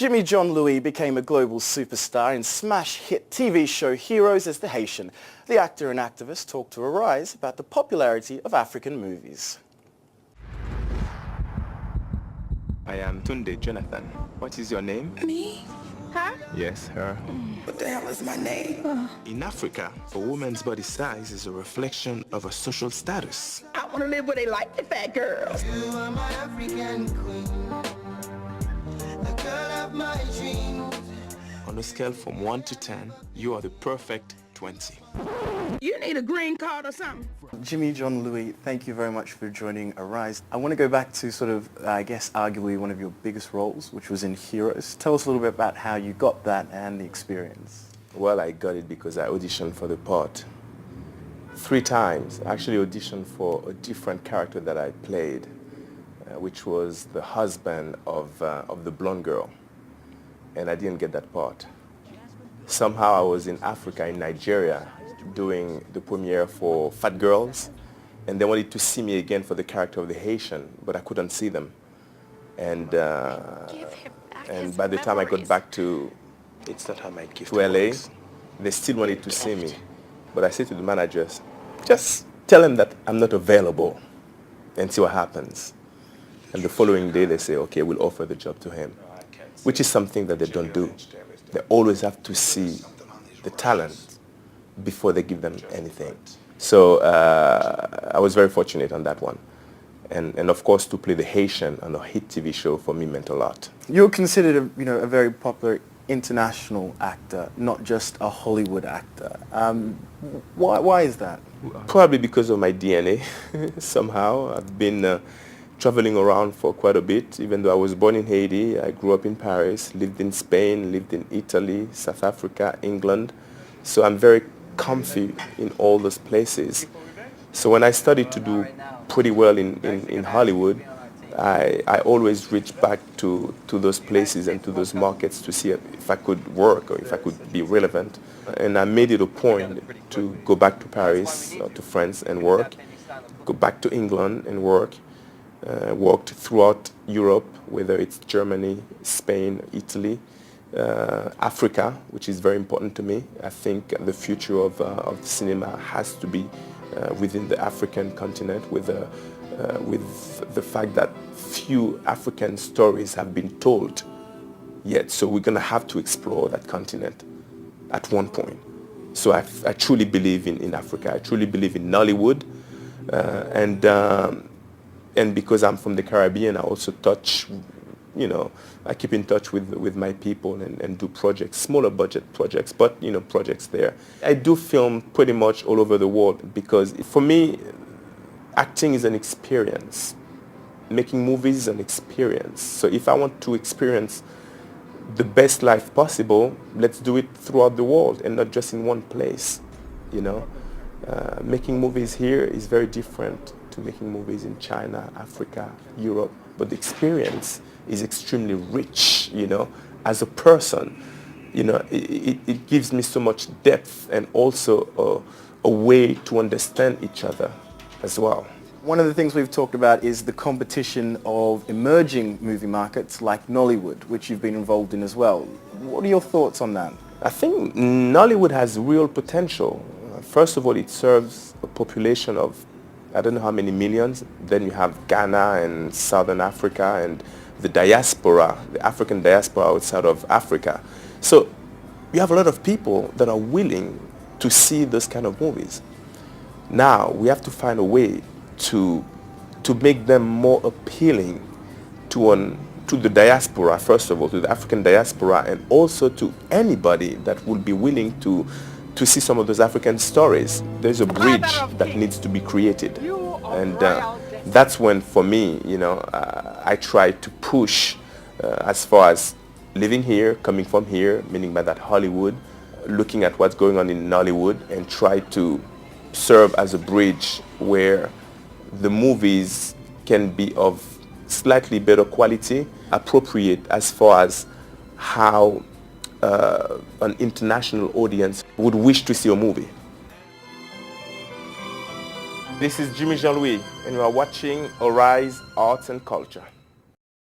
Jimmy John Louis became a global superstar in smash hit TV show Heroes as the Haitian. The actor and activist talked to Arise about the popularity of African movies. I am Tunde Jonathan. What is your name? Me? Her? Yes, her. What the hell is my name? In Africa, a woman's body size is a reflection of her social status. I want to live where they like the fat girls. You are my African queen, the girl of my dreams. On a scale from 1 to 10, you are the perfect 20. You need a green card or something? Jimmy John Louis, thank you very much for joining Arise. I want to go back to sort of, I guess, arguably one of your biggest roles, which was in Heroes. Tell us a little bit about how you got that and the experience. Well, I got it because I auditioned for the part 3 times. I actually auditioned for a different character that I played, which was the husband of the blonde girl. And I didn't get that part. Somehow I was in Africa, in Nigeria, doing the premiere for Fat Girls, and they wanted to see me again for the character of the Haitian, but I couldn't see them. And by the time I got back to LA, they still wanted to see me. But I said to the managers, just tell them that I'm not available and see what happens. And the following day they say, okay, we'll offer the job to him, which is something that they don't do. They always have to see the talent before they give them anything. So I was very fortunate on that one. And of course, to play the Haitian on a hit TV show for me meant a lot. You're considered a very popular international actor, not just a Hollywood actor. Why is that? Probably because of my DNA, somehow. I've been traveling around for quite a bit. Even though I was born in Haiti, I grew up in Paris, lived in Spain, lived in Italy, South Africa, England. So I'm very comfy in all those places. So when I started to do pretty well in Hollywood, I always reached back to those places and to those markets to see if I could work or if I could be relevant. And I made it a point to go back to Paris or to France and work, go back to England and work. Worked throughout Europe, whether it's Germany, Spain, Italy, Africa, which is very important to me. I think the future of cinema has to be within the African continent, with the fact that few African stories have been told yet. So we're going to have to explore that continent at one point. So I truly believe in Africa. I truly believe in Nollywood, and because I'm from the Caribbean, I also touch, I keep in touch with my people and do projects, smaller budget projects, but, projects there. I do film pretty much all over the world because for me, acting is an experience. Making movies is an experience. So if I want to experience the best life possible, let's do it throughout the world and not just in one place, Making movies here is very different to making movies in China, Africa, Europe, but the experience is extremely rich, as a person. It gives me so much depth and also a way to understand each other as well. One of the things we've talked about is the competition of emerging movie markets like Nollywood, which you've been involved in as well. What are your thoughts on that? I think Nollywood has real potential. First of all, it serves a population of I don't know how many millions. Then you have Ghana and Southern Africa and the diaspora, the African diaspora outside of Africa. So you have a lot of people that are willing to see this kind of movies. Now we have to find a way to make them more appealing to the diaspora, first of all, to the African diaspora, and also to anybody that would be willing to see some of those African stories. There's a bridge that needs to be created. And that's when, for me, I try to push as far as living here, coming from here, meaning by that Hollywood, looking at what's going on in Nollywood, and try to serve as a bridge where the movies can be of slightly better quality, appropriate as far as how an international audience would wish to see a movie. This is Jimmy Jean Louis, and you are watching Arise Arts and Culture.